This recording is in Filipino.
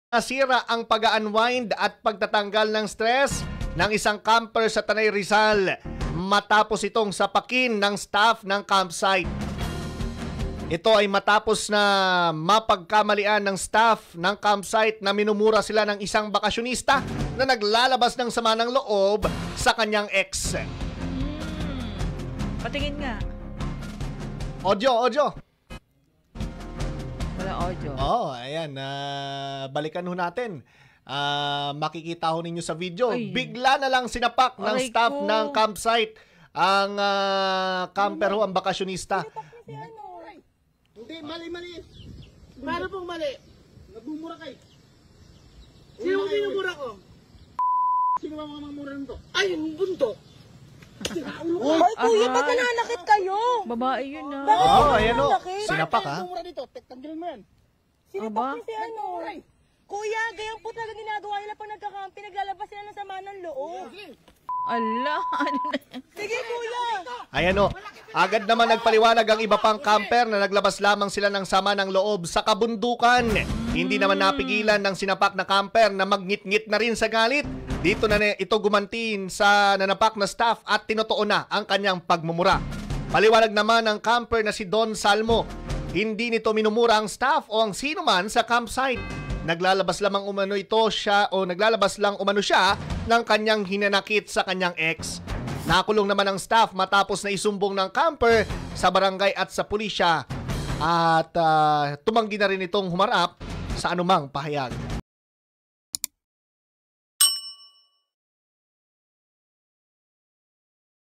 Nasira ang pag-unwind at pagtatanggal ng stress ng isang camper sa Tanay Rizal matapos itong sapakin ng staff ng campsite. Ito ay matapos na mapagkamalian ng staff ng campsite na minumura sila ng isang bakasyonista na naglalabas ng sama ng loob sa kanyang ex. Patingin nga. Audio. Wala audio. Ayan. Balikan ho natin. Makikita ho ninyo sa video. Ay. Bigla na lang sinapak ng Aray staff ko. ng campsite ang camper ho, ang bakasyonista. Hindi, mali. Paano pong mali? Nagbumura kay. Sino ang binumura ko? Sino ba mga mamura nito? Ay, yung bunto! Ay, kuya, ba't nananakit kayo? Babae yun ah. Ayan ho. Sinapak ha. Bumura dito, tanggalin mo yan. Sinipak Aba? niyo si ano? Kuya, ganyan po talaga ginagawa nila pag nagkakampi, naglalabas sila ng sama ng loob. Ala, ano na yan? Sige, kuya! Ayan o. Agad naman nagpaliwanag ang iba pang camper na naglabas lamang sila ng sama ng loob sa kabundukan. Hindi naman napigilan ng sinapak na camper na magngit-ngit na rin sa galit. Dito na ito gumantin sa nanapak na staff at tinutuon na ang kanyang pagmumura. Paliwanag naman ng camper na si Don Salmo. Hindi nito minumura ang staff o ang sino man sa campsite. Naglalabas lang umano siya ng kanyang hinanakit sa kanyang ex. Nakulong naman ang staff matapos na isumbong ng camper sa barangay at sa pulisya. At tumanggi na rin itong humarap sa anumang pahayag.